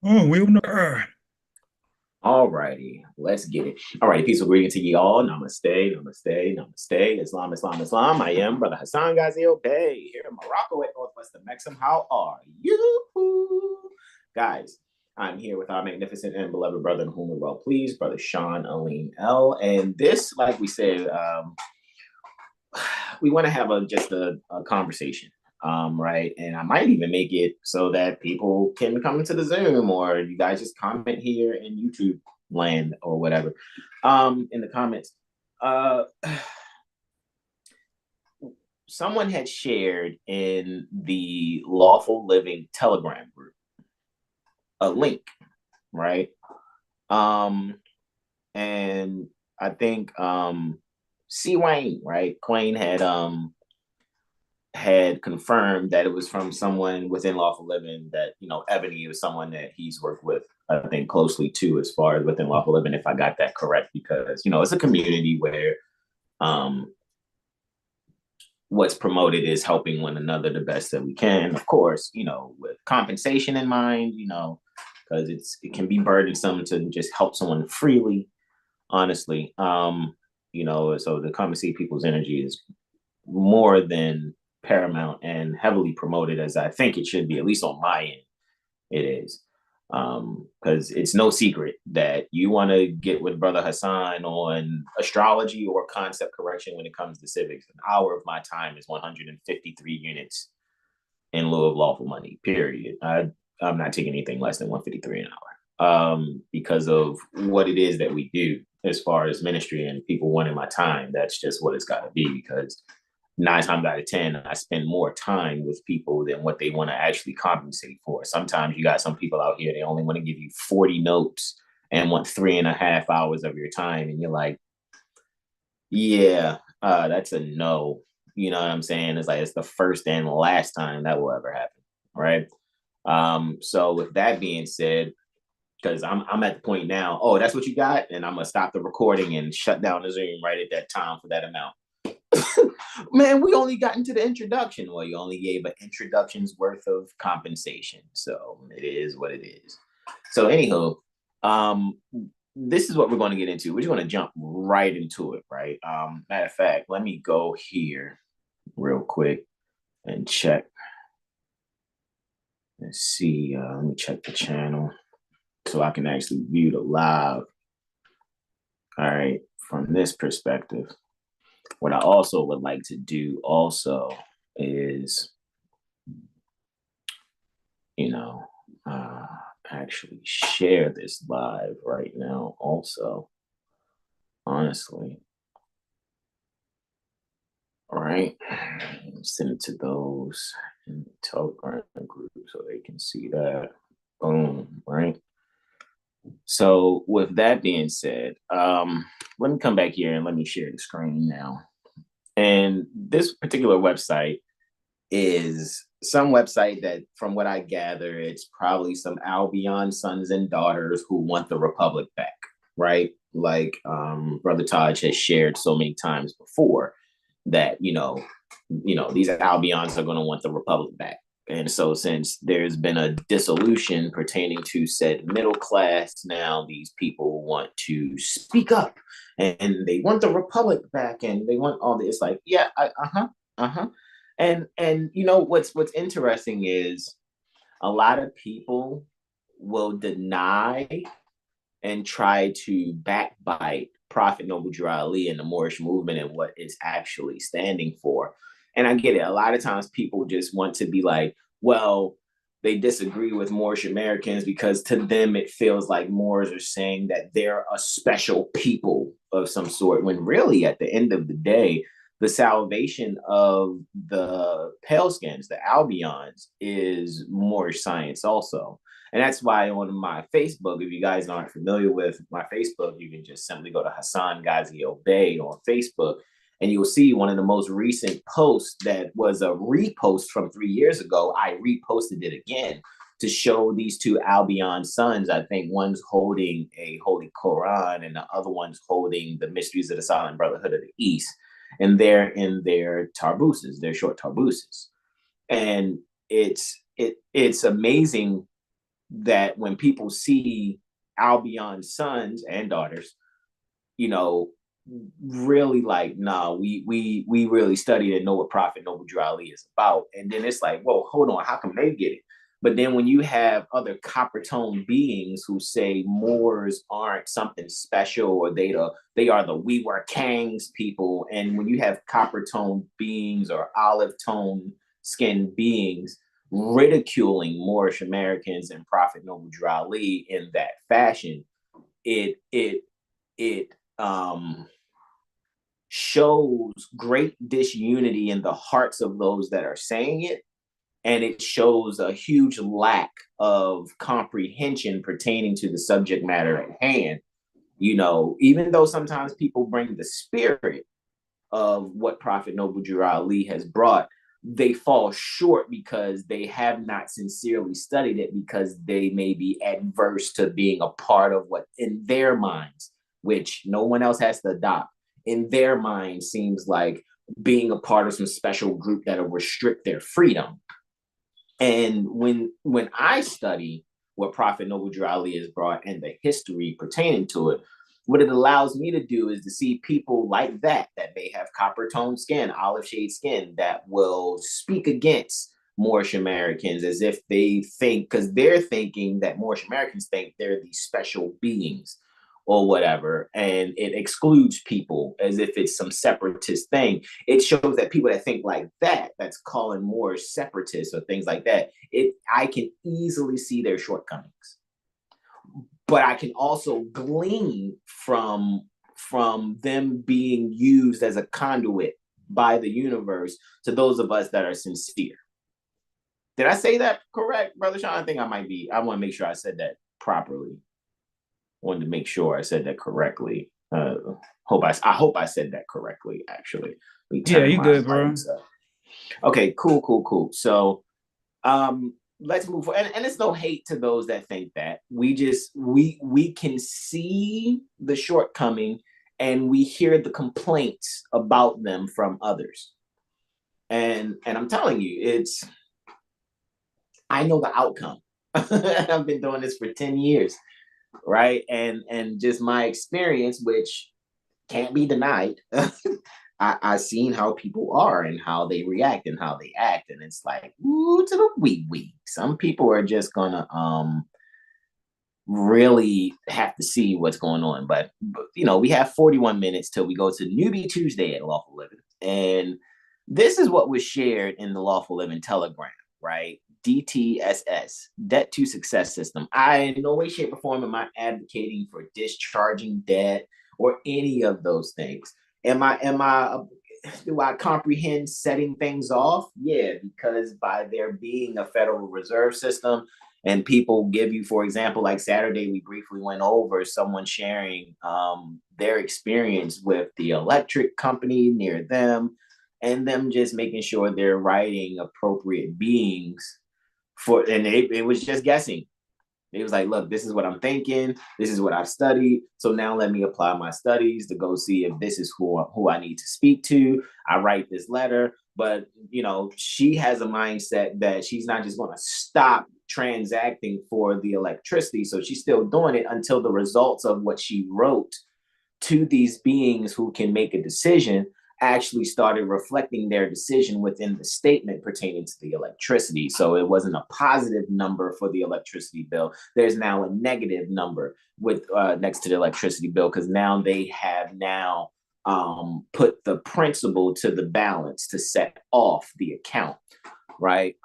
Oh, we on the air. All righty, let's get it. All right, peaceful greeting to you all. Namaste, namaste, namaste. Islam, Islam, Islam. I am Brother Hasan Ghaziel Bey here in Morocco at Northwestern Mexham. How are you? Guys, I'm here with our magnificent and beloved brother in whom we're well pleased, Brother Sean Aline L. And this, like we said, we want to have just a conversation, right? And I might even make it so that people can come into the Zoom, or you guys just comment here in YouTube land or whatever, in the comments. Uh, Someone had shared in the Lawful Living Telegram group a link, right? Um, and I think C. Wayne, right? Quayne had confirmed that it was from someone within Lawful Living, that, Ebony was someone that he's worked with, I think, closely too, as far as within Lawful Living, if I got that correct, because, it's a community where um, what's promoted is helping one another the best that we can. Of course, with compensation in mind, because it can be burdensome to just help someone freely, honestly. So to come and see people's energy is more than paramount and heavily promoted, as I think it should be, at least on my end. It is. Because it's no secret that you want to get with Brother Hasan on astrology or concept correction when it comes to civics. An hour of my time is 153 units in lieu of lawful money, period. I'm not taking anything less than 153 an hour, because of what it is that we do as far as ministry and people wanting my time. That's just what it's got to be, because 9 times out of 10, I spend more time with people than what they want to actually compensate for. Sometimes you got some people out here, they only want to give you 40 notes and want 3.5 hours of your time. And you're like, yeah, that's a no. You know what I'm saying? It's like, it's the first and last time that will ever happen. Right. So with that being said, because I'm at the point now, oh, that's what you got, and I'm gonna stop the recording and shut down the Zoom right at that time for that amount. Man, we only got into the introduction. Well, you only gave an introduction's worth of compensation, so it is what it is. So, anywho, um, this is what we're going to get into. We're just going to jump right into it, right? Matter of fact, let me go here real quick and check. Let's see. Let me check the channel so I can actually view the live. All right, from this perspective. What I also would like to do also is, you know, uh, actually share this live right now also, honestly. All right. Send it to those in the Telegram group so they can see that. Boom, right? So with that being said, let me come back here and let me share the screen now. And this particular website is some website that, from what I gather, it's probably some Albion sons and daughters who want the Republic back, right? Like Brother Taj has shared so many times before that, these Albions are going to want the Republic back. And so, since there's been a dissolution pertaining to said middle class, now these people want to speak up and they want the Republic back and they want all this. Like, yeah, uh-huh. And what's interesting is a lot of people will deny and try to backbite Prophet Noble Drew Ali and the Moorish movement and what it's actually standing for. And I get it. A lot of times people just want to be like, well, they disagree with Moorish Americans because to them it feels like Moors are saying that they're a special people of some sort, when really at the end of the day, the salvation of the pale skins, the Albions, is Moorish science also. And that's why on my Facebook, if you guys aren't familiar with my Facebook, you can just simply go to Hasan Ghaziel Bey on Facebook, and you'll see one of the most recent posts that was a repost from 3 years ago. I reposted it again to show these two Albion sons. I think one's holding a Holy Quran and the other one's holding the Mysteries of the Silent Brotherhood of the East. And they're in their tarbuses, their short tarbuses. And it's amazing that when people see Albion's sons and daughters, you know, really like, nah, we really studied and know what Prophet Noble Drew Ali is about. And then it's like, whoa, hold on, how come they get it? But then when you have other copper tone beings who say Moors aren't something special, or they are the we were Kangs people, and when you have copper tone beings or olive tone skinned beings ridiculing Moorish Americans and Prophet Noble Drew Ali in that fashion, it shows great disunity in the hearts of those that are saying it, and it shows a huge lack of comprehension pertaining to the subject matter at hand. You know, even though sometimes people bring the spirit of what Prophet Noble Drew Ali has brought, they fall short because they have not sincerely studied it, because they may be adverse to being a part of what in their minds, which no one else has to adopt, in their mind seems like being a part of some special group that'll restrict their freedom. And when I study what Prophet Noble Drew Ali has brought and the history pertaining to it, what it allows me to do is to see people like that may have copper toned skin, olive shade skin, that will speak against Moorish Americans as if they think, because they're thinking that Moorish Americans think they're these special beings or whatever, and it excludes people as if it's some separatist thing. It shows that people that think like that, that's calling Moors separatists or things like that, I can easily see their shortcomings. But I can also glean from them being used as a conduit by the universe to those of us that are sincere. Did I say that correct, Brother Sean? I think I might be. I want to make sure I said that properly. Wanted to make sure I said that correctly. I hope I said that correctly, actually. Yeah, you good, bro. Okay, cool. So let's move forward. And it's no hate to those that think that. We can see the shortcoming, and we hear the complaints about them from others. And I'm telling you, I know the outcome. I've been doing this for 10 years, right? And just my experience, which can't be denied. I've seen how people are and how they react and how they act, and it's like, ooh, to the wee. Some people are just gonna really have to see what's going on. But you know, we have 41 minutes till we go to Newbie Tuesday at Lawful Living, and this is what was shared in the Lawful Living Telegram, right? DTSS, Debt to Success System. I in no way, shape, or form am I advocating for discharging debt or any of those things. Do I comprehend setting things off? Yeah, because by there being a Federal Reserve System, and people give you, for example, like Saturday, we briefly went over someone sharing their experience with the electric company near them, and them just making sure they're writing appropriate beings and it was just guessing. It was like, look, this is what I'm thinking. This is what I've studied. So now let me apply my studies to go see if this is who I need to speak to. I write this letter, but you know, she has a mindset that she's not just going to stop transacting for the electricity. So she's still doing it until the results of what she wrote to these beings who can make a decision actually started reflecting their decision within the statement pertaining to the electricity. So it wasn't a positive number for the electricity bill. There's now a negative number with next to the electricity bill, because now they have put the principal to the balance to set off the account, right?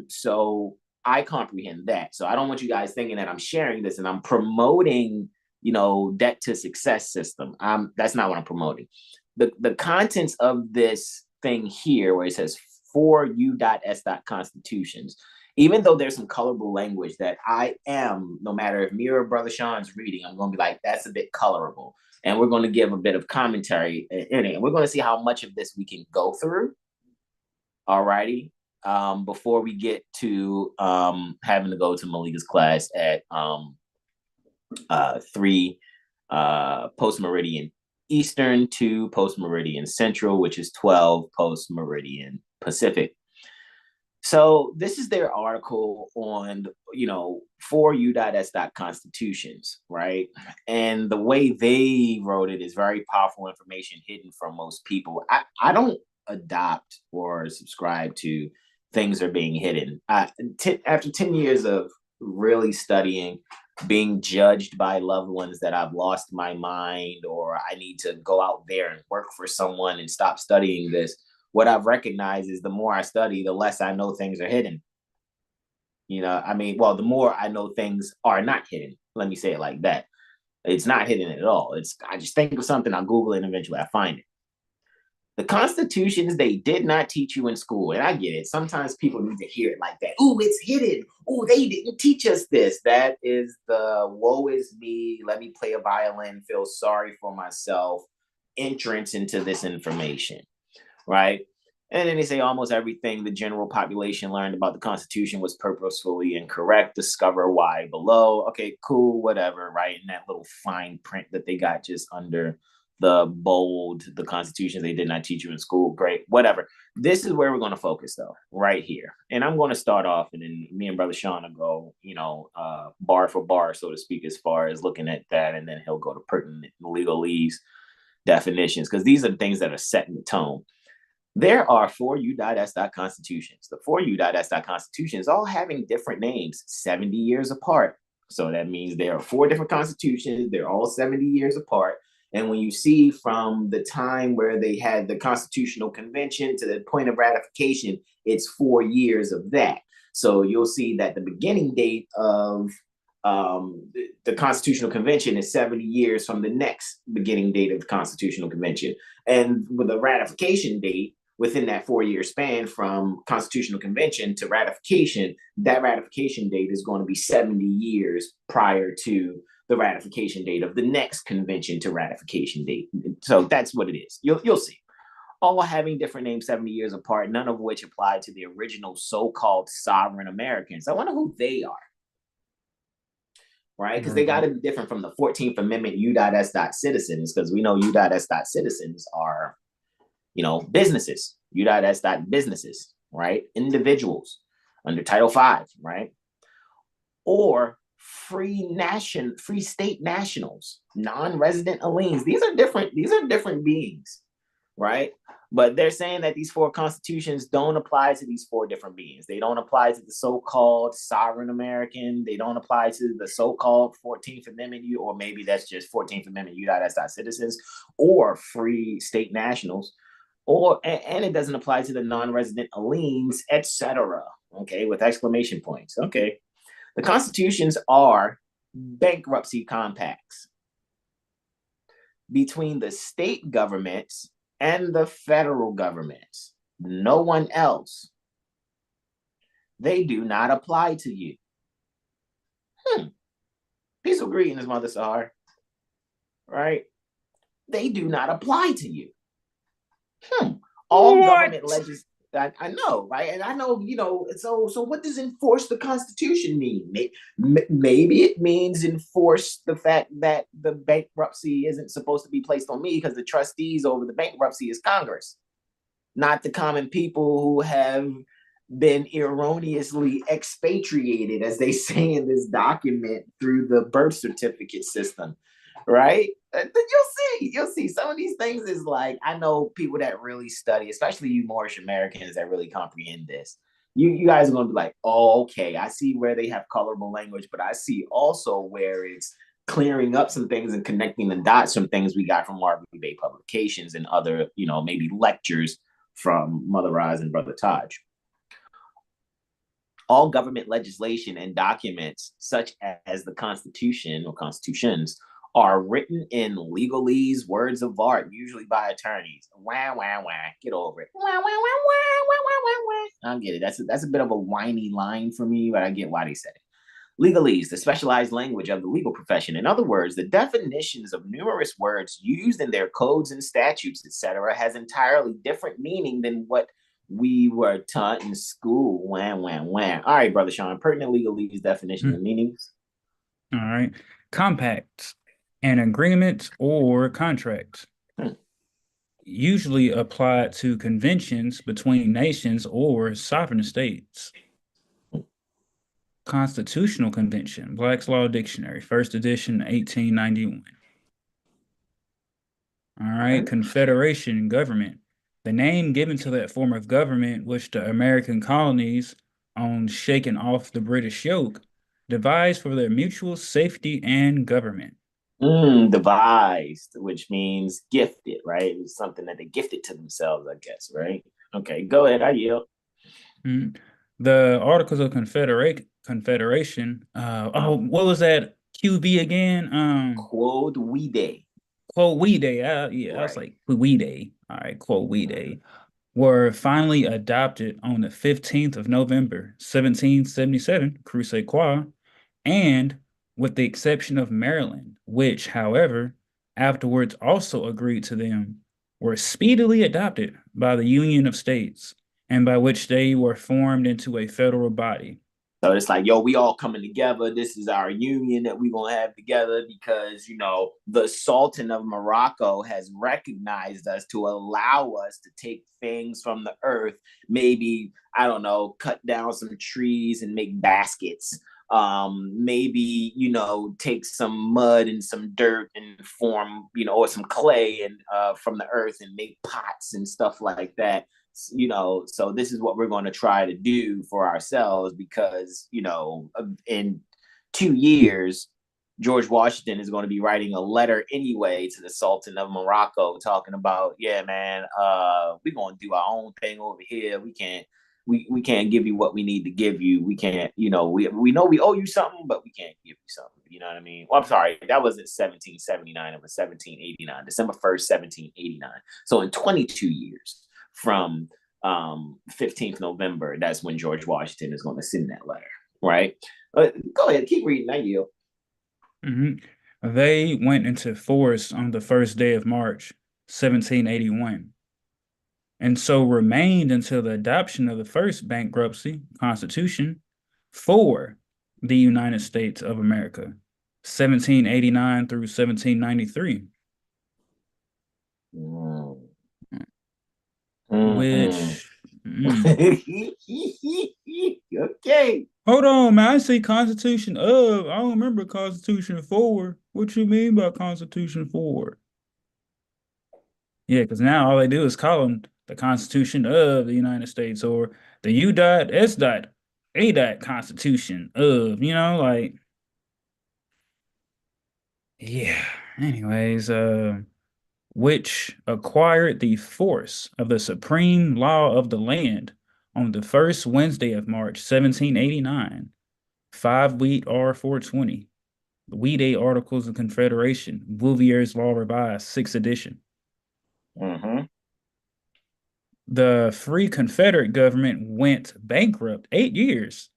So I comprehend that. So I don't want you guys thinking that I'm sharing this and I'm promoting, you know, debt to success system. That's not what I'm promoting. The contents of this thing here, where it says for U.S. constitutions, even though there's some colorable language that I am, no matter if me or Brother Sean's reading, I'm going to be like, that's a bit colorable. And we're going to give a bit of commentary in it. And we're going to see how much of this we can go through. All righty. Before we get to having to go to Malika's class at 3 post-meridian Eastern, 2 post-meridian Central, which is 12 post-meridian Pacific. So this is their article on, you know, for U.S. constitutions, right? And the way they wrote it is very powerful information hidden from most people. I don't adopt or subscribe to things are being hidden. After 10 years of really studying, being judged by loved ones that I've lost my mind, or I need to go out there and work for someone and stop studying this, what I've recognized is the more I study, the less I know things are hidden. You know, I mean, well, the more I know things are not hidden. Let me say it like that. It's not hidden at all. I just think of something, I'll Google it, and eventually I find it. The constitutions they did not teach you in school, and I get it. Sometimes people need to hear it like that. Oh, it's hidden. Oh, they didn't teach us this. That is the woe is me, let me play a violin, feel sorry for myself entrance into this information, right? And then they say almost everything the general population learned about the Constitution was purposefully incorrect. Discover why below. Okay, cool, whatever, right? And that little fine print that they got just under the bold, the Constitution they did not teach you in school. Great, whatever. This is where we're going to focus, though, right here. And I'm going to start off, and then me and Brother Sean will go, bar for bar, so to speak, as far as looking at that. And then he'll go to pertinent legalese definitions, because these are the things that are setting the tone. There are 4 U.S. constitutions. The 4 U.S. constitutions all having different names, 70 years apart. So that means there are 4 different constitutions. They're all 70 years apart. And when you see from the time where they had the Constitutional Convention to the point of ratification, it's 4 years of that. So you'll see that the beginning date of the Constitutional Convention is 70 years from the next beginning date of the Constitutional Convention. And with the ratification date, within that 4-year span from Constitutional Convention to ratification, that ratification date is going to be 70 years prior to the ratification date of the next convention to ratification date. So that's what it is. You'll see. All having different names 70 years apart, none of which apply to the original so-called sovereign Americans. I wonder who they are, right? Because they got to be different from the 14th Amendment U.S. citizens, because we know U.S. citizens are, businesses, U.S. businesses, right? Individuals under Title V, right? Or free state nationals, non-resident aliens. These are different beings, right? But they're saying that these 4 constitutions don't apply to these 4 different beings. They don't apply to the so-called sovereign American. They don't apply to the so-called 14th Amendment, or maybe that's just 14th Amendment U.S. citizens or free state nationals, and it doesn't apply to the non-resident aliens, etc. Okay, with exclamation points. Okay. The constitutions are bankruptcy compacts between the state governments and the federal governments. No one else. They do not apply to you. Peaceful greetings, Mother Sahar. Right? They do not apply to you. All government legislation. I know, right? And I know, so what does enforce the Constitution mean? Maybe it means enforce the fact that the bankruptcy isn't supposed to be placed on me, because the trustees over the bankruptcy is Congress, not the common people who have been erroneously expatriated, as they say in this document, through the birth certificate system, right? You'll see some of these things is like, I know people that really study, especially you Moorish Americans that really comprehend this. You guys are going to be like, oh, okay, I see where they have colorable language, but I see also where it's clearing up some things and connecting the dots from things we got from Marbury Bay publications and other, maybe lectures from Mother Roz and Brother Taj. All government legislation and documents, such as the Constitution or constitutions, are written in legalese, words of art, usually by attorneys. Wah, wah, wah. Get over it. Wah, wah, wah, wah, wah, wah, wah. I get it. That's a bit of a whiny line for me, but I get why they said it. Legalese, the specialized language of the legal profession. In other words, the definitions of numerous words used in their codes and statutes, etc., has entirely different meaning than what we were taught in school. Wham, wham, wham. All right, Brother Sean, pertinent legalese definitions and meanings. All right. Compacts and agreements or contracts usually applied to conventions between nations or sovereign states. Constitutional Convention, Black's Law Dictionary, first edition, 1891. All right, Confederation government. The name given to that form of government, which the American colonies, on shaking off the British yoke, devised for their mutual safety and government. Devised, which means gifted, right? It was something that they gifted to themselves, I guess, right? Okay, go ahead. I yield. Mm. The Articles of Confederation. What was that? QB again? Quod we day. Quote we day. Yeah, I was Right. like we day. All right, quote we day. Were finally adopted on the 15th of November, 1777, Crusade Qua, and with the exception of Maryland, which, however, afterwards also agreed to them, were speedily adopted by the Union of States, and by which they were formed into a federal body. So it's like, yo, we all coming together. This is our union that we gonna have together because the Sultan of Morocco has recognized us to allow us to take things from the earth. Maybe I don't know, cut down some trees and make baskets. Maybe take some mud and some dirt and form or some clay and from the earth and make pots and stuff like that. So this is what we're going to try to do for ourselves because in 2 years George Washington is going to be writing a letter anyway to the Sultan of Morocco talking about, yeah, man, we're going to do our own thing over here. We can't give you what we need to give you. We can't, we know we owe you something, but we can't give you something. You know what I mean? Well, I'm sorry, that was in 1779. It was 1789, December 1st, 1789. So in 22 years from 15th November, that's when George Washington is going to send that letter, right? Go ahead, keep reading. I yield. They went into force on the first day of March, 1781, and so remained until the adoption of the first bankruptcy constitution for the United States of America, 1789 through 1793. Which, okay. Hold on, man. I say Constitution of. I don't remember Constitution for. What you mean by Constitution for? Yeah, because now all they do is call them the Constitution of the United States or the U dot S dot A dot Constitution of, yeah. Anyways, which acquired the force of the supreme law of the land on the first Wednesday of March, 1789, 5 Wheat R 420. The Wheat A Articles of Confederation, Bouvier's Law Revised, 6th edition. The Free Confederate government went bankrupt 8 years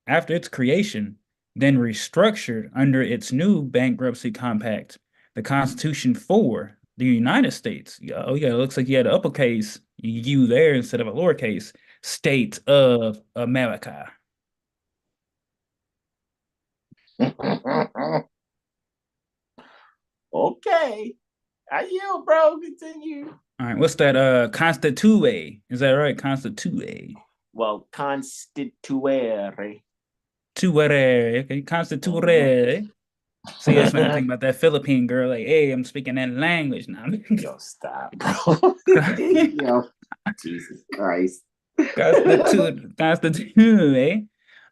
after its creation, then restructured under its new bankruptcy compact, the Constitution for the United States. Oh, yeah, it looks like you had an uppercase U there instead of a lowercase. State of America. Okay. I yield, bro. Continue. All right, what's that? Constituere. Is that right? Constituere. Well, constituere. Tuere. Okay, constituere. See, that's when I think about that Philippine girl. Like, hey, I'm speaking that language now. Yo, stop, bro. Yo, Jesus Christ. Constitute, eh?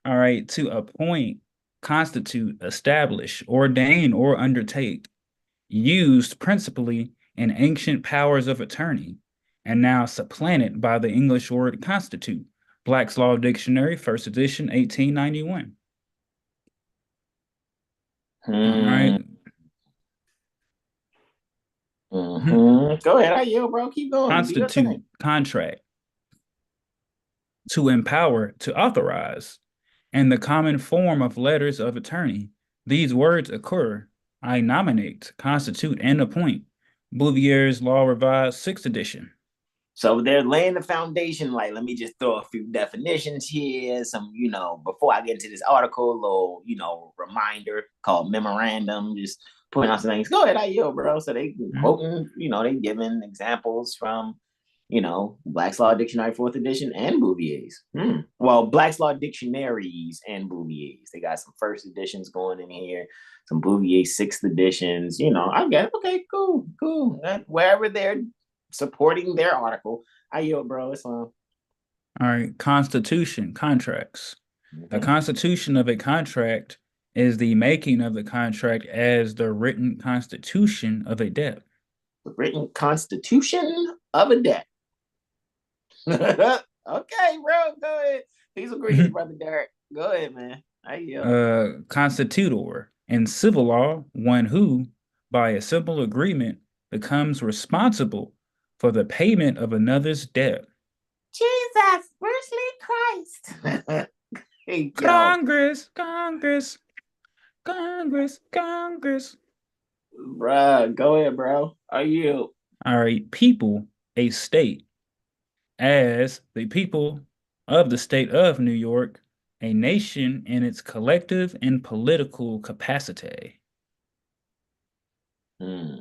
All right, to appoint, constitute, establish, ordain, or undertake, used principally in ancient powers of attorney, and now supplanted by the English word constitute. Black's Law Dictionary, first edition, 1891. All right. Go ahead. I yield, bro. Keep going. Constitute, contract. To empower, to authorize, and the common form of letters of attorney. These words occur: I nominate, constitute, and appoint. Bouvier's Law Revised, 6th edition. So they're laying the foundation. Like, let me just throw a few definitions here. Some, before I get into this article, little, reminder called memorandum. Just putting out some things. Go ahead, I yield, bro. So they quoting, they giving examples from Black's Law Dictionary 4th edition and Bouvier's. Well, Black's Law Dictionaries and Bouvier's. They got some first editions going in here, some Bouvier 6th editions. I get it. Okay, cool. Wherever they're supporting their article, I yield, bro. It's on. All right, constitution, contracts. The Mm-hmm. constitution of a contract is the making of the contract as the written constitution of a debt. The written constitution of a debt. Okay, bro, go ahead. Peace agrees, brother Derek. Go ahead, man. Constitutor. In civil law, one who, by a simple agreement, becomes responsible for the payment of another's debt. Jesus, firstly Christ. Hey, yo. Congress, Congress, Congress, Congress. Bruh, go ahead, bro. Are you? All right, people, a state, as the people of the state of New York, a nation in its collective and political capacity. Hmm.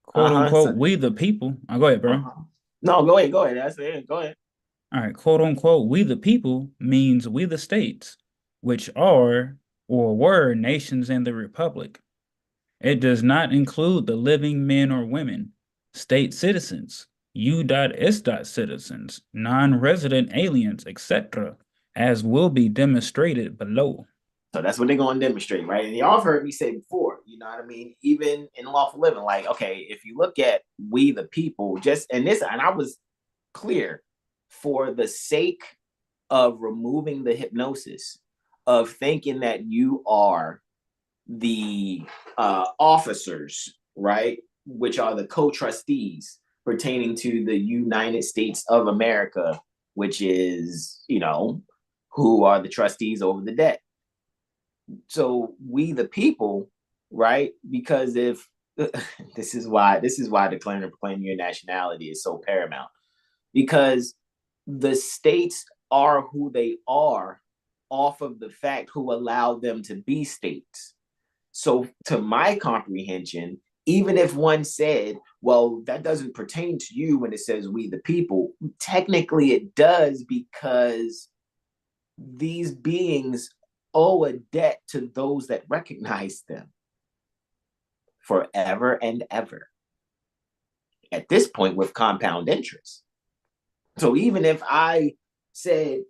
Quote unquote, So, we the people. Oh, go ahead, bro. No, go ahead. That's it. Go ahead. All right, quote unquote, we the people means we the states, which are or were nations in the republic. It does not include the living men or women, state citizens, U.S. citizens, non-resident aliens, etc., as will be demonstrated below. So that's what they're going to demonstrate, right? And y'all have heard me say before, you know what I mean? Even in lawful living, like, okay, if you look at we the people, and I was clear for the sake of removing the hypnosis of thinking that you are the officers, right? Which are the co-trustees pertaining to the United States of America, which is, who are the trustees over the debt. So we the people, right? Because if this is why declaring and proclaiming your nationality is so paramount. Because the states are who they are off of the fact who allowed them to be states. So to my comprehension, even if one said, well, that doesn't pertain to you when it says we the people, technically it does, because these beings owe a debt to those that recognize them forever and ever. At this point, with compound interest. So even if I said,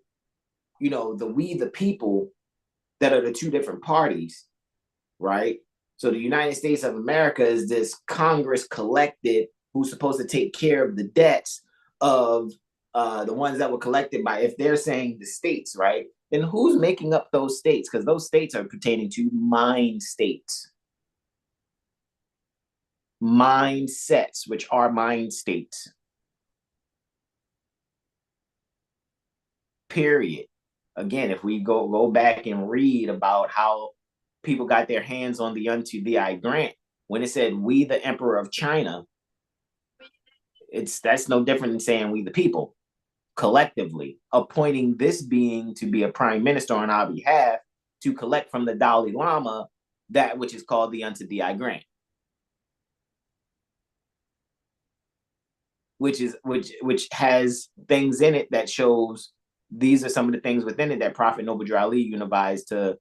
the we the people that are the two different parties, right? So the United States of America is this Congress collected who's supposed to take care of the debts of the ones that were collected by, if they're saying the states, right? Then who's making up those states? Because those states are pertaining to mind states. Mindsets, which are mind states. Period. Again, if we go back and read about how people got their hands on the unto thee I grant, when it said we the emperor of China, that's no different than saying we the people collectively, appointing this being to be a prime minister on our behalf to collect from the Dalai Lama that which is called the unto thee I grant. Which has things in it that shows these are some of the things within it that Prophet Noble Drew Ali utilized to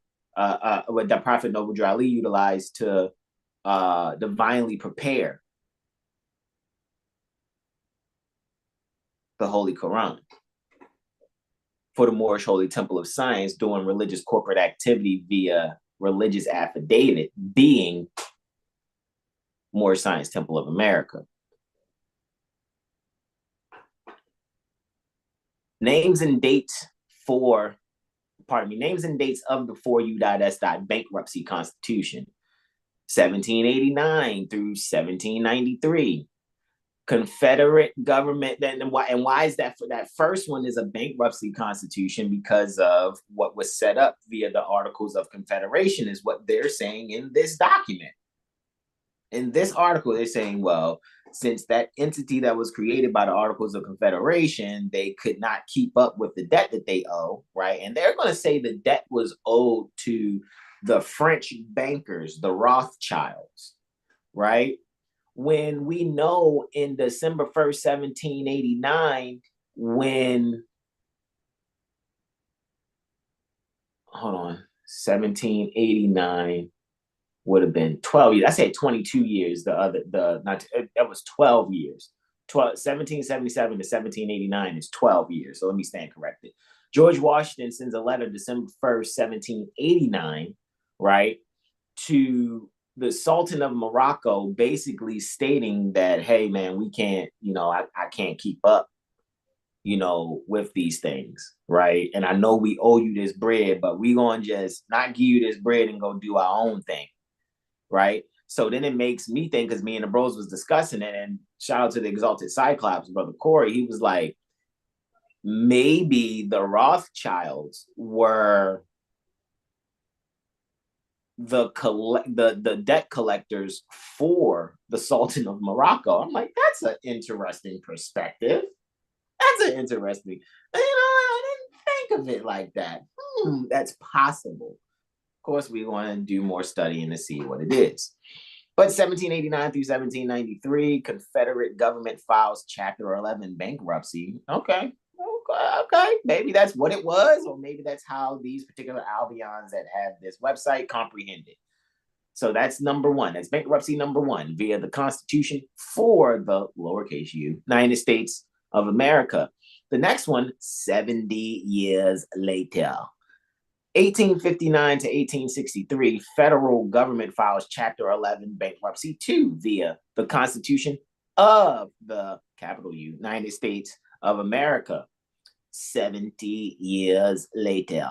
divinely prepare the Holy Quran for the Moorish Holy Temple of Science, doing religious corporate activity via religious affidavit, being Moorish Science Temple of America. Names and dates of the 4U.S. bankruptcy constitution, 1789 through 1793. Confederate government. And why is that? For that first one is a bankruptcy constitution because of what was set up via the Articles of Confederation, is what they're saying in this document. In this article, they're saying, well, since that entity that was created by the Articles of Confederation, they could not keep up with the debt that they owe, right? And they're going to say the debt was owed to the French bankers, the Rothschilds, right? when we know in December 1st, 1789, when, hold on, 1789 would have been 12 years. I said 22 years. That was 12 years. 1777 to 1789 is 12 years. So let me stand corrected. George Washington sends a letter December 1st, 1789, right, to the Sultan of Morocco, basically stating that, hey, man, we can't, I can't keep up, with these things, right? And I know we owe you this bread, but we gonna just not give you this bread and go do our own thing, right? So then it makes me think, because me and the bros was discussing it, and shout out to the Exalted Cyclops, Brother Corey, he was like, maybe the Rothschilds were the debt collectors for the Sultan of Morocco. I'm like, that's an interesting perspective. That's an interesting, I didn't think of it like that. That's possible. Of course, we want to do more studying to see what it is. But 1789 through 1793, Confederate government files Chapter 11 bankruptcy. Okay. Maybe that's what it was, or maybe that's how these particular Albions that have this website comprehend it. So that's number one. That's bankruptcy number one via the Constitution for the lowercase u, United States of America. The next one, 70 years later. 1859 to 1863, federal government files Chapter 11 bankruptcy 2 via the Constitution of the capital U, United States of America. 70 years later.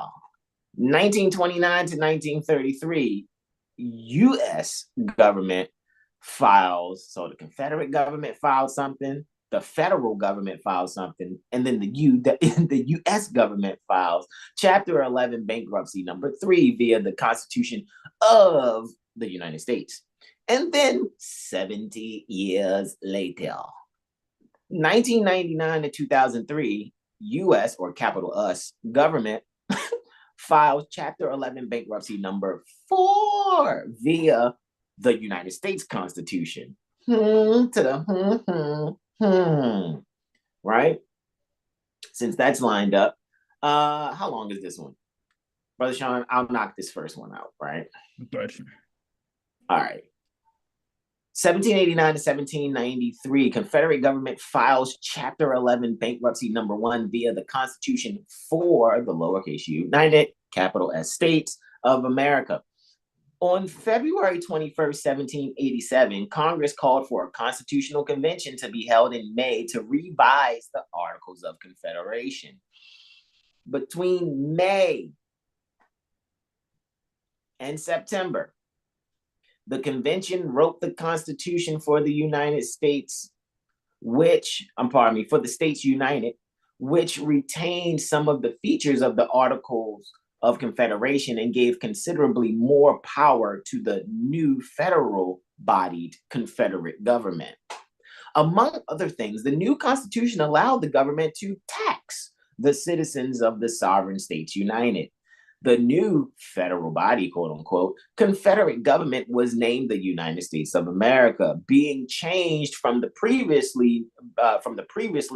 1929 to 1933, U.S. government files, so the Confederate government filed something, the federal government files something, and then the U.S. government files Chapter 11 bankruptcy number 3 via the Constitution of the United States. And then 70 years later, 1999 to 2003, U.S. or capital US government files Chapter 11 bankruptcy number 4 via the United States Constitution. Right? Since that's lined up, how long is this one? Brother Sean, I'll knock this first one out, right? Gotcha. All right. 1789 to 1793, Confederate government files Chapter 11 bankruptcy number 1 via the Constitution for the lowercase u, United, capital S, States of America. On February 21st, 1787, Congress called for a constitutional convention to be held in May to revise the Articles of Confederation. Between May and September, the convention wrote the Constitution for the United States, for the States United, which retained some of the features of the Articles of Confederation and gave considerably more power to the new federal-bodied Confederate government. Among other things, the new Constitution allowed the government to tax the citizens of the sovereign States United. The new federal body, quote unquote, Confederate government was named the United States of America, being changed from the previously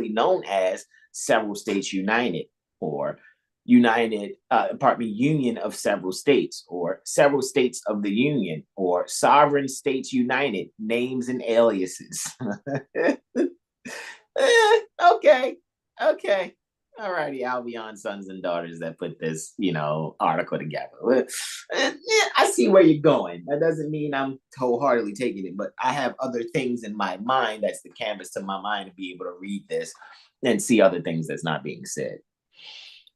known as Several States United, or Union of Several States, or Several States of the Union, or Sovereign States United, names and aliases. Okay. All righty, Albion sons and daughters that put this, article together. I see where you're going. That doesn't mean I'm wholeheartedly taking it, but I have other things in my mind. That's the canvas to my mind to be able to read this and see other things that's not being said.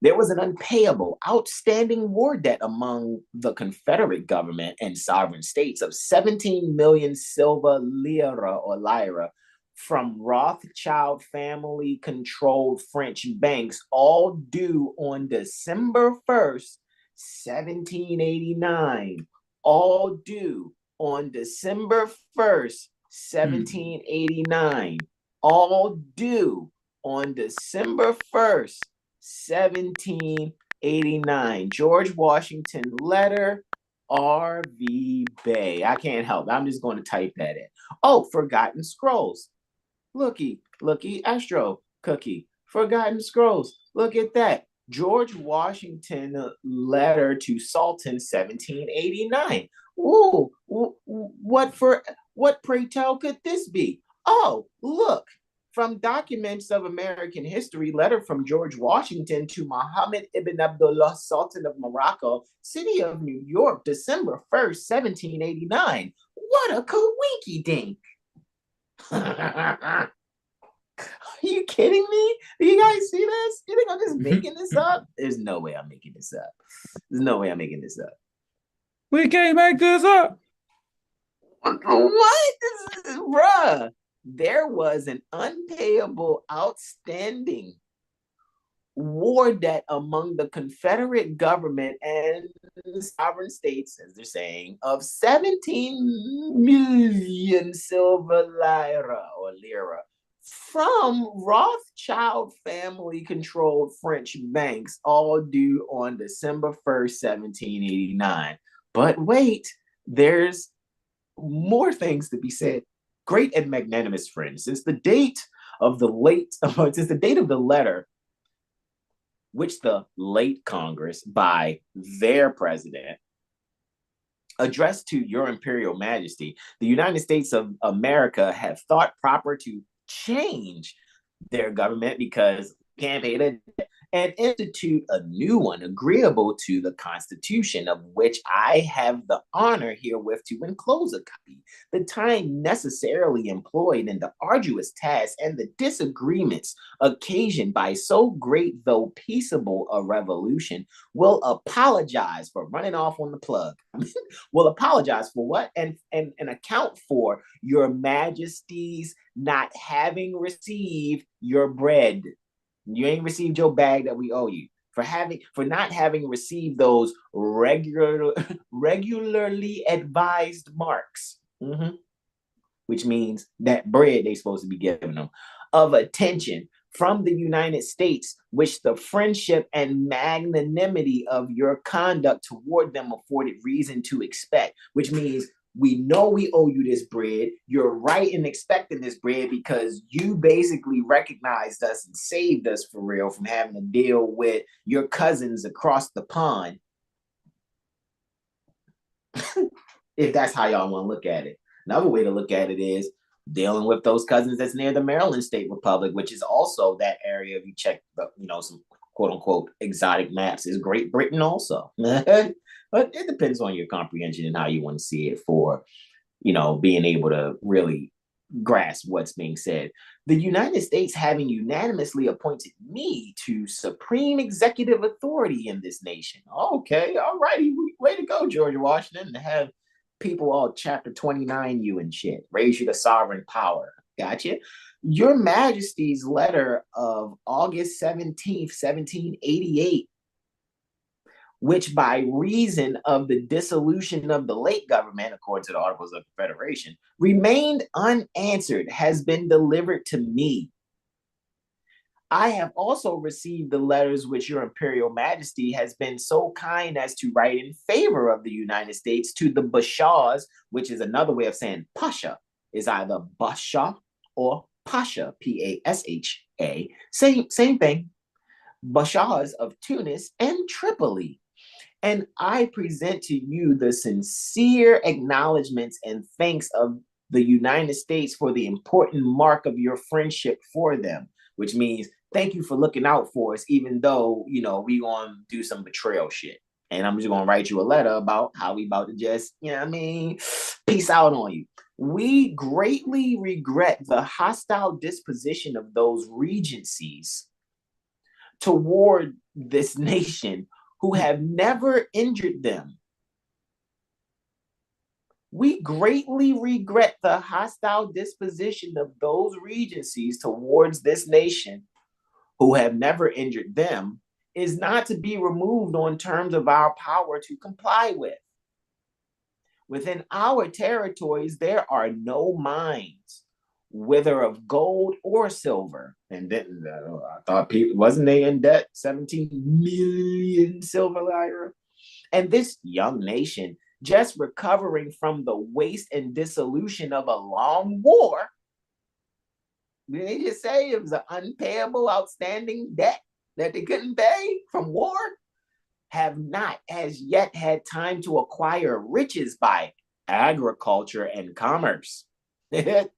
There was an unpayable, outstanding war debt among the Confederate government and sovereign states of 17 million silver lira from Rothschild family-controlled French banks, all due on December 1st, 1789. All due on December 1st, 1789. All due on December 1st, 1789. George Washington letter RV Bay. I can't help. I'm just going to type that in. Oh, Forgotten Scrolls. Looky, Astro Cookie. Forgotten Scrolls. Look at that. George Washington letter to Sultan 1789. Ooh, what pray tell could this be? Oh, look. From Documents of American History, letter from George Washington to Muhammad ibn Abdullah, Sultan of Morocco, city of New York, December 1st, 1789. What a coinky dink. Are you kidding me? Do you guys see this? You think I'm just making this up? There's no way I'm making this up. There's no way I'm making this up. We can't make this up. What? Bruh, there was an unpayable outstanding war debt among the Confederate government and sovereign states, as they're saying, of 17 million silver lira from Rothschild family controlled French banks, all due on December 1st, 1789. But wait, there's more things to be said. Great and magnanimous friends, since the date of the letter, which the late Congress, by their president, addressed to your Imperial Majesty, the United States of America have thought proper to change their government because can't pay the debt, and institute a new one agreeable to the Constitution, of which I have the honor herewith to enclose a copy. The time necessarily employed in the arduous task and the disagreements occasioned by so great though peaceable a revolution will apologize for running off on the plug. Will apologize for what? And account for your Majesty's not having received your bread. You ain't received your bag that we owe you for not having received those regularly advised marks, which means that bread they supposed to be giving them, of attention from the United States, which the friendship and magnanimity of your conduct toward them afforded reason to expect, which means we know we owe you this bread. You're right in expecting this bread because you basically recognized us and saved us for real from having to deal with your cousins across the pond. If that's how y'all want to look at it. Another way to look at it is dealing with those cousins that's near the Maryland State Republic, which is also that area. If you check the, some quote unquote exotic maps, is Great Britain also. But it depends on your comprehension and how you want to see it for, being able to really grasp what's being said. The United States having unanimously appointed me to supreme executive authority in this nation. Okay, all righty. Way to go, George Washington, to have people all chapter 29 you and shit, raise you to sovereign power. Gotcha. Your Majesty's letter of August 17th, 1788, which by reason of the dissolution of the late government, according to the Articles of Confederation, remained unanswered, has been delivered to me. I have also received the letters which your Imperial Majesty has been so kind as to write in favor of the United States to the Bashars, which is another way of saying Pasha, is either Basha or Pasha, Pasha. Same thing. Bashars of Tunis and Tripoli. And I present to you the sincere acknowledgments and thanks of the United States for the important mark of your friendship for them, which means thank you for looking out for us, even though, we gonna do some betrayal shit. And I'm just gonna write you a letter about how we about to just, peace out on you. We greatly regret the hostile disposition of those regencies toward this nation who have never injured them. We greatly regret the hostile disposition of those regencies towards this nation who have never injured them, is not to be removed on terms of our power to comply with. Within our territories, there are no mines, whether of gold or silver. And then I thought people, wasn't they in debt? 17 million silver lira. And this young nation just recovering from the waste and dissolution of a long war. Did they just say it was an unpayable, outstanding debt that they couldn't pay from war? Have not as yet had time to acquire riches by agriculture and commerce. How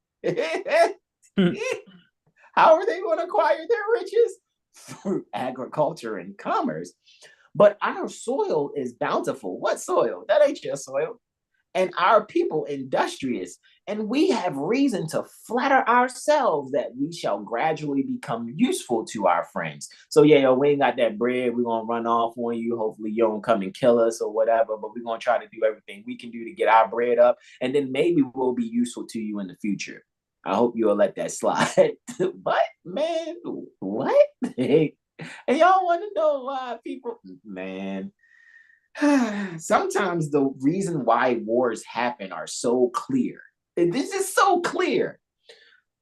are they going to acquire their riches? Through agriculture and commerce. But our soil is bountiful. What soil? That ain't your soil. And our people industrious. And we have reason to flatter ourselves that we shall gradually become useful to our friends. So yeah, yo, we ain't got that bread. We're going to run off on you. Hopefully you don't come and kill us or whatever, but we're going to try to do everything we can do to get our bread up. And then maybe we'll be useful to you in the future. I hope you'll let that slide. But man, what? And y'all want to know why people, man, sometimes the reason why wars happen are so clear. This is so clear.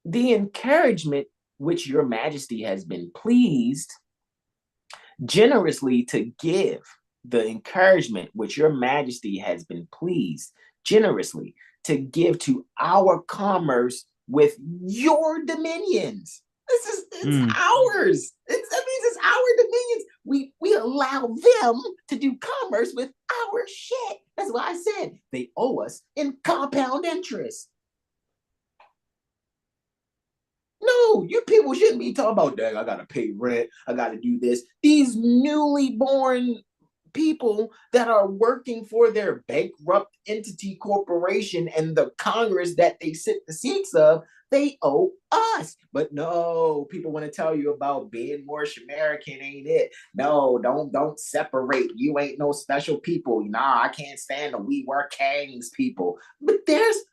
The encouragement which your majesty has been pleased generously to give, the encouragement which your majesty has been pleased generously to give to our commerce with your dominions. It's ours. That means it's our dominions. We allow them to do commerce with our shit. That's why I said they owe us in compound interest. No, you people shouldn't be talking about that. I gotta pay rent. I gotta do this. These newly born people that are working for their bankrupt entity corporation and the Congress that they sit the seats of, they owe us. But no, people want to tell you about being Moorish American ain't it. No, don't separate. You ain't no special people. Nah, I can't stand them. We were kings people. But there's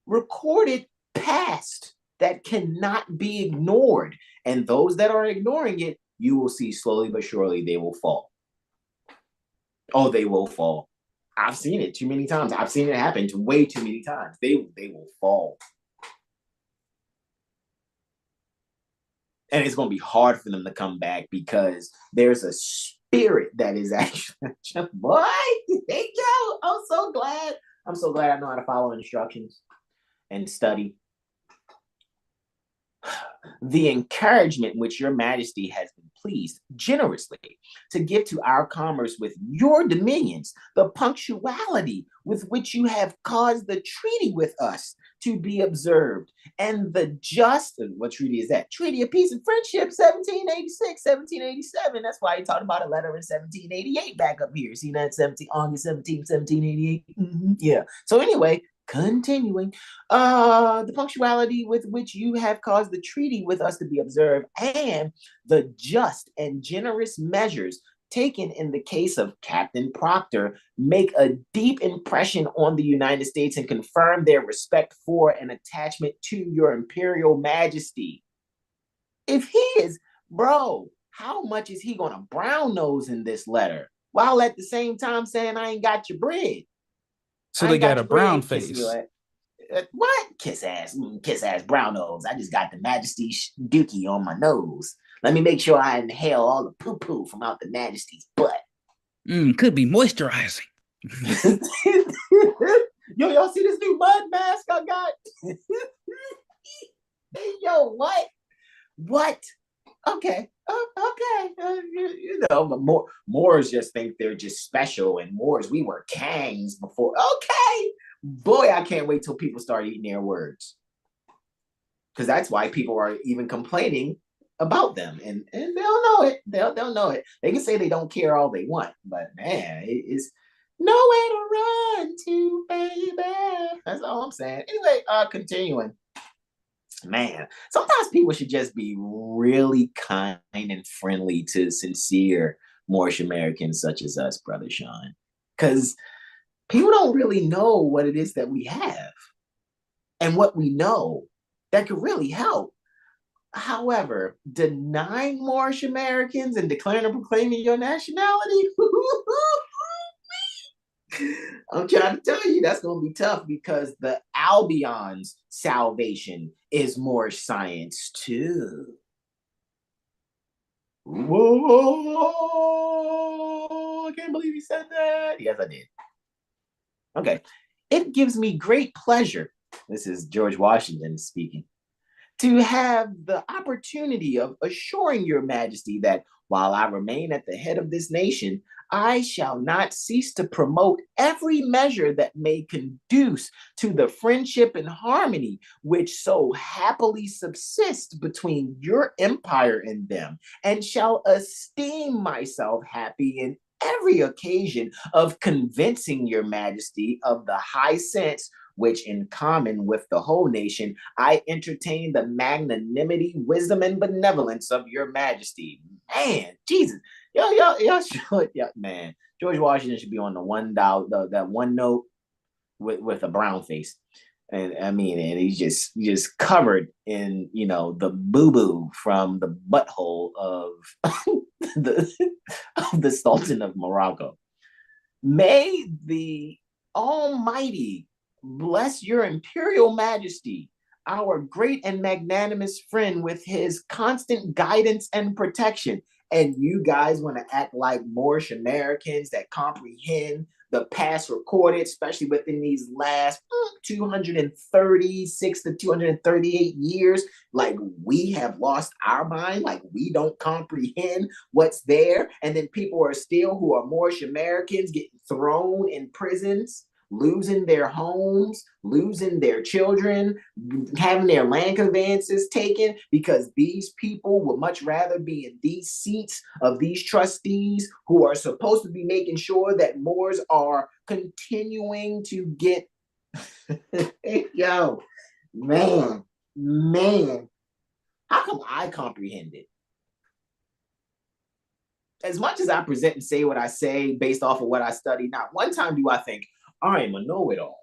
recorded past that cannot be ignored. And those that are ignoring it, you will see slowly but surely they will fall. Oh, they will fall. I've seen it too many times. I've seen it happen way too many times. They will fall. And it's going to be hard for them to come back because there's a spirit that is actually, boy, thank you. I'm so glad. I'm so glad I know how to follow instructions and study. The encouragement which your majesty has been pleased generously to give to our commerce with your dominions, the punctuality with which you have caused the treaty with us to be observed, and the just, what treaty is that? Treaty of Peace and Friendship, 1786, 1787. That's why he talked about a letter in 1788 back up here. See that? August 17, 1788. Yeah. So anyway, continuing, the punctuality with which you have caused the treaty with us to be observed, and the just and generous measures taken in the case of Captain Proctor make a deep impression on the United States and confirm their respect for and attachment to your imperial majesty. If he is, bro, how much is he going to brown nose in this letter while at the same time saying I ain't got your bread? So they got a brown face. What? Kiss ass brown nose. I just got the majesty's dookie on my nose. Let me make sure I inhale all the poo-poo from out the majesty's butt. Could be moisturizing. Yo, y'all see this new mud mask I got? Hey, yo, what? What? Okay. Okay. You know, but Moors just think they're just special, and Moors, we were kings before. Okay. Boy, I can't wait till people start eating their words. Because that's why people are even complaining about them. And they'll know it. They'll know it. They can say they don't care all they want, but man, it's nowhere to run to, baby. That's all I'm saying. Anyway, continuing. Man, sometimes people should just be really kind and friendly to sincere Moorish Americans such as us, Brother Sean. Because people don't really know what it is that we have and what we know that could really help. However, denying Moorish Americans and declaring and proclaiming your nationality, I'm trying to tell you, that's going to be tough because the Albion's salvation is Moorish science too. Whoa, can't believe he said that. Yes, I did. Okay. It gives me great pleasure. This is George Washington speaking. To have the opportunity of assuring your majesty that while I remain at the head of this nation, I shall not cease to promote every measure that may conduce to the friendship and harmony which so happily subsist between your empire and them, and shall esteem myself happy in every occasion of convincing your majesty of the high sense which, in common with the whole nation, I entertain the magnanimity, wisdom, and benevolence of your majesty. Man, Jesus. Y'all should, yeah, man. George Washington should be on the that one note with a brown face. And I mean, and he's just covered in, the boo-boo from the butthole of the Sultan of Morocco. May the Almighty bless your imperial majesty, our great and magnanimous friend, with his constant guidance and protection. And you guys want to act like Moorish Americans that comprehend the past recorded, especially within these last 236 to 238 years, like we have lost our mind, like we don't comprehend what's there. And then people are still, who are Moorish Americans, getting thrown in prisons, losing their homes, losing their children, having their land conveyances taken, because these people would much rather be in these seats of these trustees who are supposed to be making sure that Moors are continuing to get yo, man, how come I comprehend it? As much as I present and say what I say based off of what I study, not one time do I think, I am a know-it-all.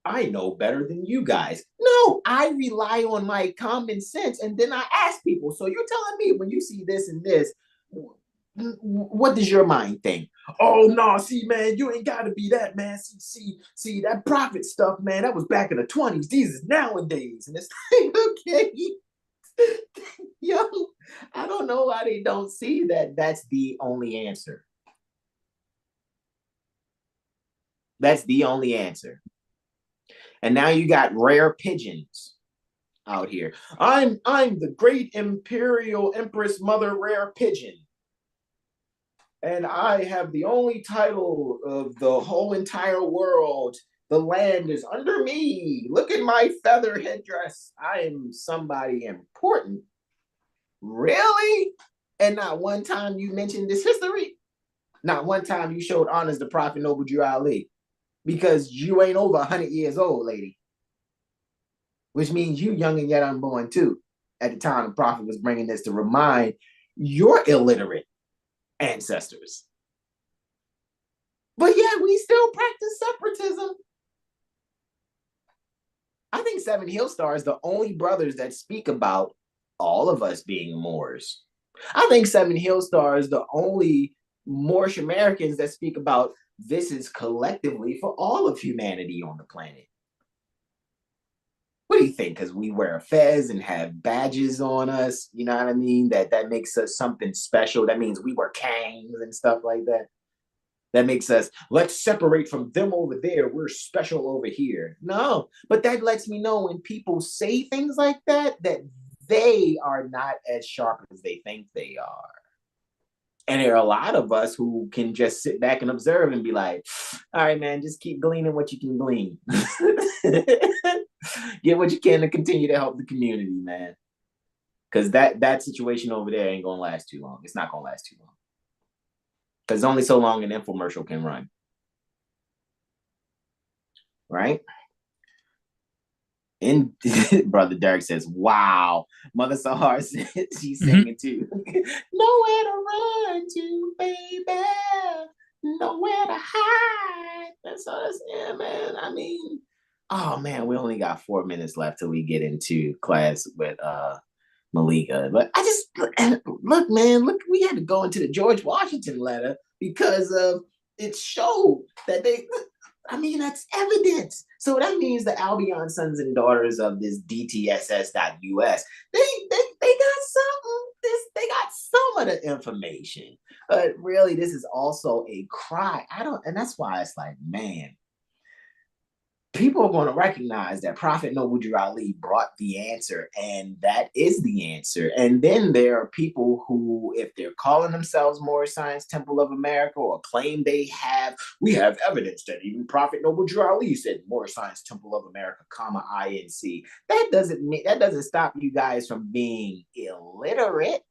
I know better than you guys. No, I rely on my common sense, and then I ask people, so you're telling me when you see this and this, what does your mind think? Oh, no, see, man, you ain't got to be that, man. See, that prophet stuff, man, that was back in the 20s. These is nowadays. And it's like, okay. Yo, I don't know why they don't see that that's the only answer. That's the only answer. And now you got rare pigeons out here. I'm the great imperial empress mother rare pigeon. And I have the only title of the whole entire world. The land is under me. Look at my feather headdress. I am somebody important. Really? And not one time you mentioned this history? Not one time you showed honors to Prophet Noble Drew Ali. Because you ain't over 100 years old, lady. Which means you young and yet unborn too. At the time the prophet was bringing this to remind your illiterate ancestors. But yet we still practice separatism. I think 7HealStar is the only brothers that speak about all of us being Moors. I think 7HealStar is the only Moorish Americans that speak about this is collectively for all of humanity on the planet. What do you think? Because we wear a fez and have badges on us, you know what I mean? That makes us something special. That means we wear kangs and stuff like that. That makes us, let's separate from them over there. We're special over here. No, but that lets me know when people say things like that, that they are not as sharp as they think they are. And there are a lot of us who can just sit back and observe and be like, all right, man, just keep gleaning what you can glean. Get what you can to continue to help the community, man. Because that situation over there ain't going to last too long. It's not going to last too long. Because only so long an infomercial can run. Right? And Brother Derek says, wow. Mother Sahar says she's singing too. Nowhere to run to, baby. Nowhere to hide. That's yeah, man. I mean, oh man, we only got 4 minutes left till we get into class with Malika. But I just look, man, we had to go into the George Washington letter because of it showed that that's evidence. So that means the Albion sons and daughters of this DTSS.US, they got something. They got some of the information. But really, this is also a cry. And that's why it's like, man, people are going to recognize that Prophet Noble Drew Ali brought the answer, and that is the answer. And then there are people who, if they're calling themselves Moor Science Temple of America or claim we have evidence that even Prophet Noble Drew Ali said Moor Science Temple of America, comma INC. That doesn't stop you guys from being illiterate.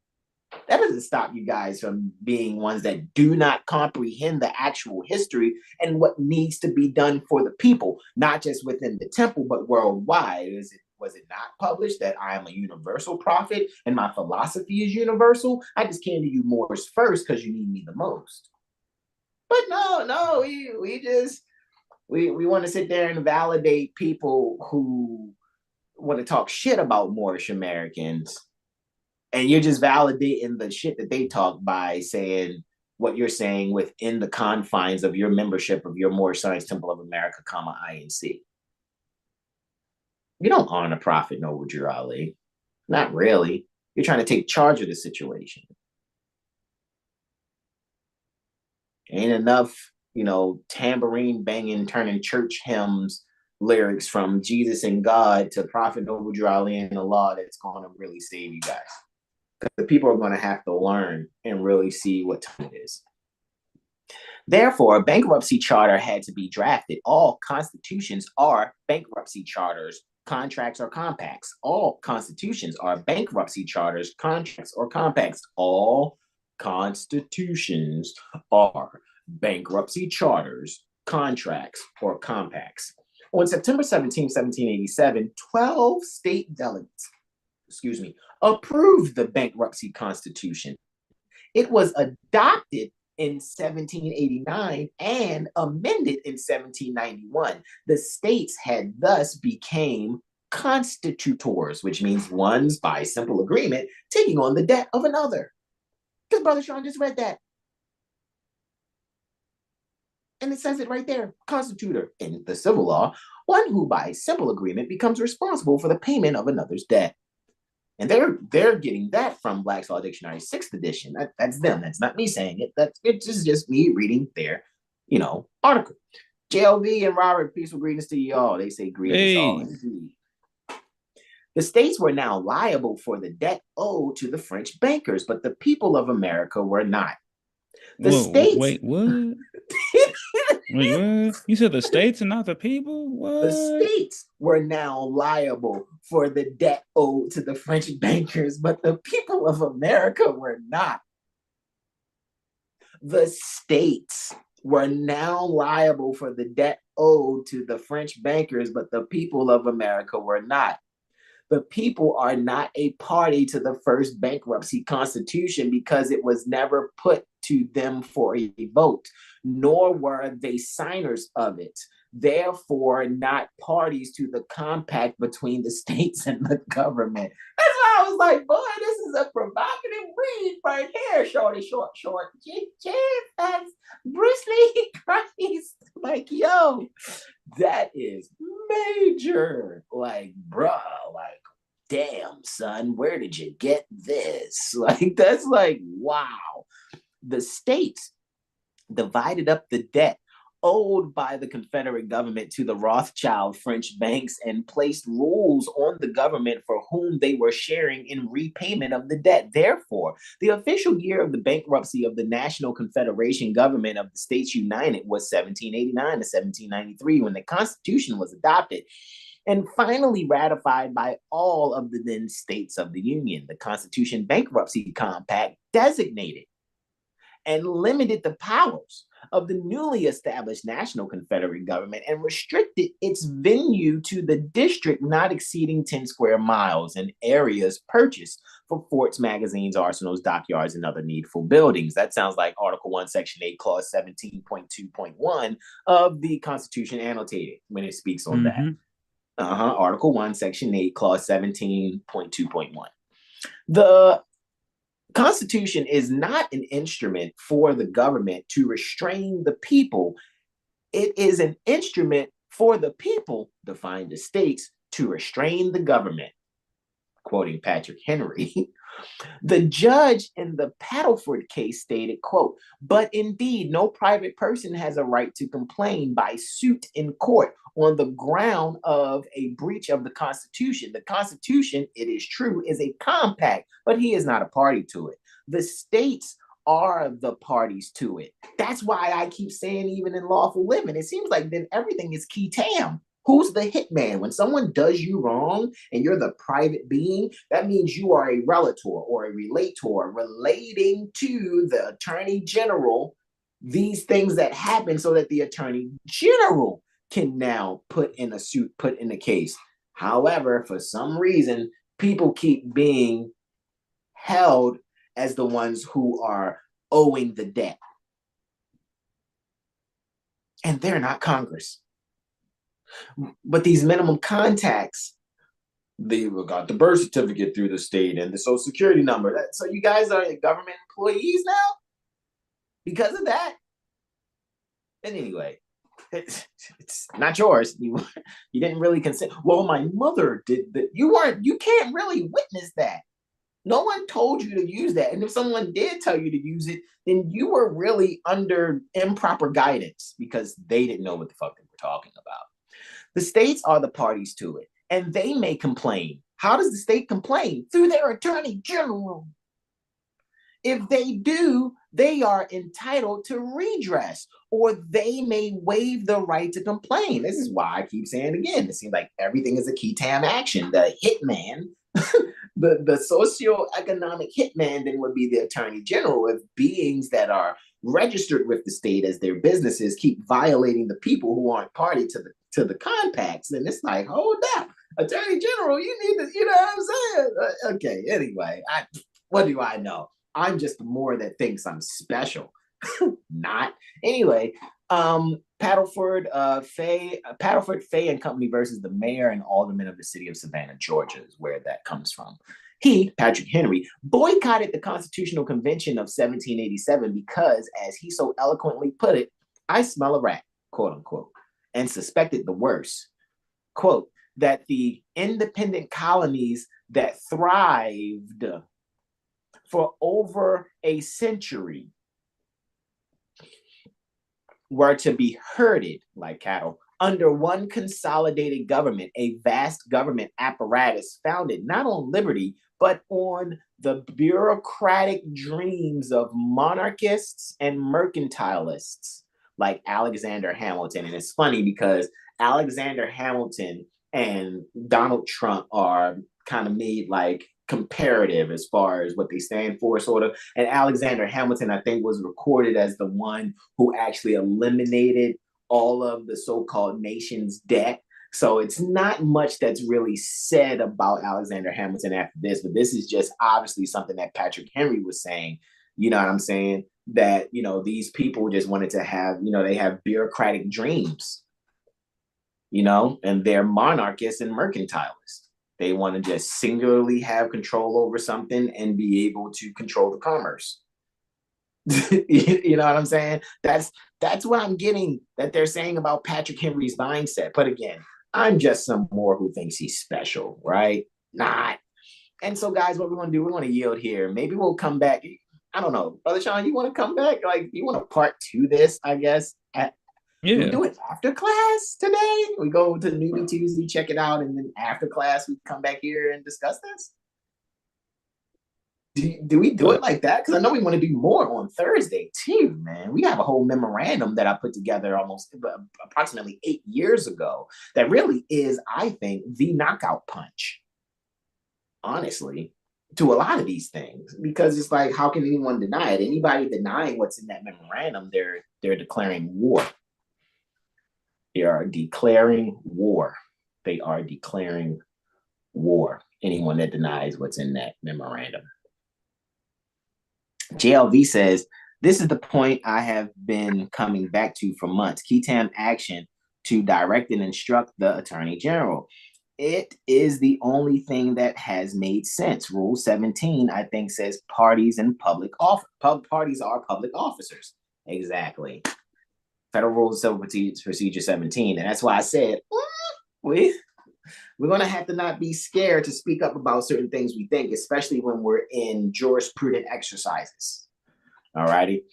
That doesn't stop you guys from being ones that do not comprehend the actual history and what needs to be done for the people, not just within the temple, but worldwide. Was it not published that I am a universal prophet and my philosophy is universal? I just came to you Moors first because you need me the most. But no, we want to sit there and validate people who want to talk shit about Moorish Americans, and you're just validating the shit that they talk by saying what you're saying within the confines of your membership of your Moorish Science Temple of America, comma INC. You don't honor Prophet Noble Drew Ali. Not really. You're trying to take charge of the situation. Ain't enough, tambourine banging, turning church hymns lyrics from Jesus and God to Prophet Noble Drew Ali and the law that's going to really save you guys. The people are going to have to learn and really see what time it is. Therefore, a bankruptcy charter had to be drafted. All constitutions are bankruptcy charters, contracts, or compacts. All constitutions are bankruptcy charters, contracts, or compacts. All constitutions are bankruptcy charters, contracts, or compacts. On September 17, 1787, 12 state delegates approved the bankruptcy constitution. It was adopted in 1789 and amended in 1791. The states had thus became constitutors, which means ones by simple agreement taking on the debt of another. Because Brother Sean just read that. And it says it right there, constitutor in the civil law, one who by simple agreement becomes responsible for the payment of another's debt. And they're getting that from Black's Law Dictionary 6th edition. That's them. That's not me saying it. It's just me reading their, article. JLV and Robert, peaceful greetings to y'all. They say greetings all indeed. The states were now liable for the debt owed to the French bankers, but the people of America were not. Wait, what? Wait, what? You said the states and not the people? What? The states were now liable for the debt owed to the French bankers, but the people of America were not. The states were now liable for the debt owed to the French bankers, but the people of America were not. The people are not a party to the first bankruptcy constitution because it was never put to them for a vote, nor were they signers of it. Therefore, not parties to the compact between the states and the government. That's why I was like, boy, this is a provocative read right here. Short. That's Bruce Lee Christ. Like, yo, that is major. Like, bruh, like, damn, son, where did you get this? Like, that's like, wow. The states divided up the debt owed by the Confederate government to the Rothschild French banks and placed rules on the government for whom they were sharing in repayment of the debt. Therefore, the official year of the bankruptcy of the National Confederation Government of the States United was 1789 to 1793, when the Constitution was adopted and finally ratified by all of the then states of the Union. The Constitution Bankruptcy Compact designated and limited the powers of the newly established National Confederate Government and restricted its venue to the district not exceeding 10 square miles and areas purchased for forts, magazines, arsenals, dockyards, and other needful buildings. That sounds like Article 1, Section 8, Clause 17.2.1 of the Constitution annotated when it speaks on that. Article 1, Section 8, Clause 17.2.1. The Constitution is not an instrument for the government to restrain the people. It is an instrument for the people, defined as states, to restrain the government. quoting Patrick Henry. The judge in the Paddleford case stated, quote, but indeed, no private person has a right to complain by suit in court on the ground of a breach of the Constitution. The Constitution, it is true, is a compact, but he is not a party to it. The states are the parties to it. That's why I keep saying, even in lawful living, it seems like then everything is key tam. Who's the hitman? When someone does you wrong and you're the private being, that means you are a relator or a relator relating to the attorney general these things that happen so that the attorney general can now put in a suit, put in a case. However, for some reason, people keep being held as the ones who are owing the debt. And they're not Congress. But these minimum contacts, they got the birth certificate through the state and the social security number. So you guys are government employees now because of that. And anyway, it's not yours. You didn't really consent. Well, my mother did that. You can't really witness that. No one told you to use that. And if someone did tell you to use it, then you were really under improper guidance because they didn't know what the fuck they were talking about. The states are the parties to it, and they may complain. How does the state complain? Through their attorney general. If they do, they are entitled to redress, or they may waive the right to complain. This is why I keep saying again, it seems like everything is a key tam action. The hitman, the socioeconomic hitman then would be the attorney general if beings that are registered with the state as their businesses keep violating the people who aren't party to the compacts. And it's like, hold up, attorney general, you need to, you know what I'm saying? Okay, anyway, what do I know? I'm just the Moor that thinks I'm special. Not. Anyway, Paddleford, Faye and Company versus the mayor and aldermen of the city of Savannah, Georgia is where that comes from. He, Patrick Henry, boycotted the Constitutional Convention of 1787 because, as he so eloquently put it, I smell a rat, quote unquote, and suspected the worst, quote, that the independent colonies that thrived for over a century were to be herded like cattle under one consolidated government, a vast government apparatus founded not on liberty, but on the bureaucratic dreams of monarchists and mercantilists like Alexander Hamilton. And it's funny because Alexander Hamilton and Donald Trump are kind of made like comparative as far as what they stand for, sort of. And Alexander Hamilton, I think, was recorded as the one who actually eliminated all of the so-called nation's debt. So it's not much that's really said about Alexander Hamilton after this, but this is just obviously something that Patrick Henry was saying, you know what I'm saying? That, you know, these people just wanted to have, you know, they have bureaucratic dreams, you know, and they're monarchists and mercantilists. They want to just singularly have control over something and be able to control the commerce. You know what I'm saying? That's what I'm getting that they're saying about Patrick Henry's mindset. But again, I'm just some Moor who thinks he's special, right? Not. And so, guys, what we want to do, we want to yield here. Maybe we'll come back. I don't know. Brother Sean, you want to come back? Like, you want to part two this, I guess? Do we do it after class today? We go to Newbie Tuesday, check it out, and then after class, we come back here and discuss this? Do we do it like that? Because I know we want to do more on Thursday too, man. We have a whole memorandum that I put together almost approximately 8 years ago that really is, I think, the knockout punch, honestly, to a lot of these things. Because it's like, how can anyone deny it? Anybody denying what's in that memorandum, they're declaring war. They are declaring war. They are declaring war. Anyone that denies what's in that memorandum. JLV says, this is the point I have been coming back to for months. Key tam action to direct and instruct the Attorney General. It is the only thing that has made sense. Rule 17, I think, says parties and parties are public officers. Exactly. Federal Rules of Civil Procedure 17. And that's why I said, We're going to have to not be scared to speak up about certain things we think, especially when we're in jurisprudent exercises. All righty.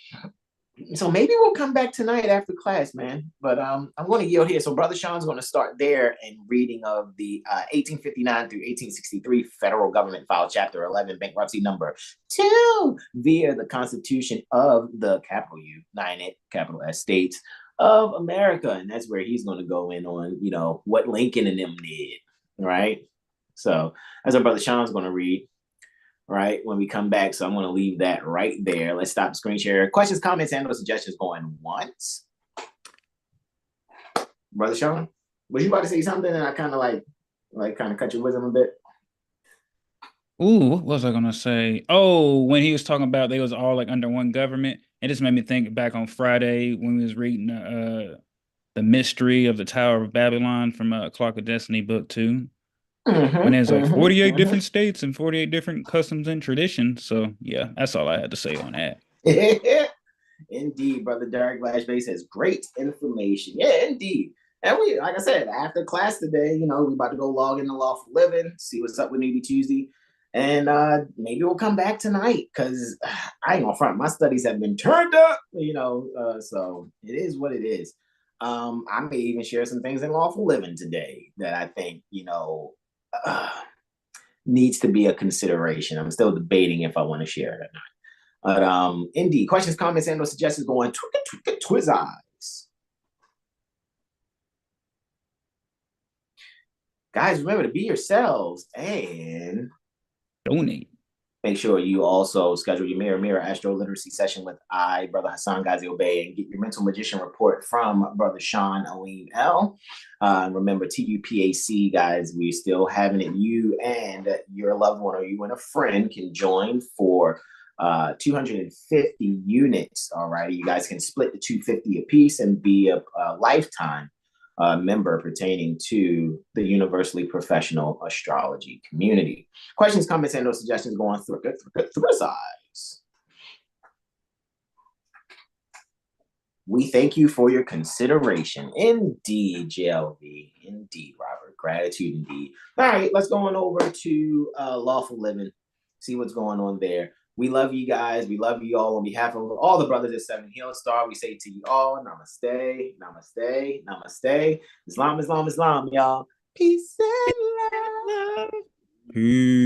So maybe we'll come back tonight after class, man. But I'm going to yield here. So Brother Sean's going to start there in reading of the 1859 through 1863 Federal Government File, Chapter 11, Bankruptcy Number 2, via the Constitution of the capital U, 9 capital S states of America. And that's where he's going to go in on, you know, what Lincoln and them did, right? So that's what Brother Sean's going to read. Right when we come back. So I'm going to leave that right there. Let's stop the screen share. Questions, comments, and or suggestions going once. Brother Sean, was you about to say something and I kind of like cut your wisdom a bit? Ooh, what was I gonna say? Oh, when he was talking about they was all like under one government, it just made me think back on Friday when we was reading the mystery of the Tower of Babylon from Clock of Destiny book 2. When there's like 48 different states and 48 different customs and traditions. So yeah, that's all I had to say on that. Indeed, Brother Derek Lashbay says great information. Yeah, indeed. And we, like I said, after class today, you know, we about to go log in the Lawful Living, see what's up with Newbie Tuesday. And maybe we'll come back tonight because I ain't gonna front. My studies have been turned up, you know, so it is what it is. I may even share some things in Lawful Living today that I think, you know, needs to be a consideration. I'm still debating if I want to share it or not. But indeed, questions, comments, and or suggestions going Twiz eyes. Guys, remember to be yourselves and donate. Make sure you also schedule your Mirror AstroLiteracy session with Brother Hasan Ghaziel Bey, and get your mental magician report from Brother Sean Aleem L. Remember, TUPAC, guys, we're still having it. You and your loved one or you and a friend can join for 250 units. All right. You guys can split the 250 a piece and be a lifetime member pertaining to the universally professional astrology community. Questions, comments, and or suggestions go on through eyes. We thank you for your consideration. Indeed, JLV. Indeed, Robert. Gratitude indeed. All right, let's go on over to Lawful Living, see what's going on there. We love you guys. We love you all. On behalf of all the brothers at 7HealStar, we say to you all, namaste, namaste, namaste. Islam, Islam, Islam, y'all. Peace and love. Peace.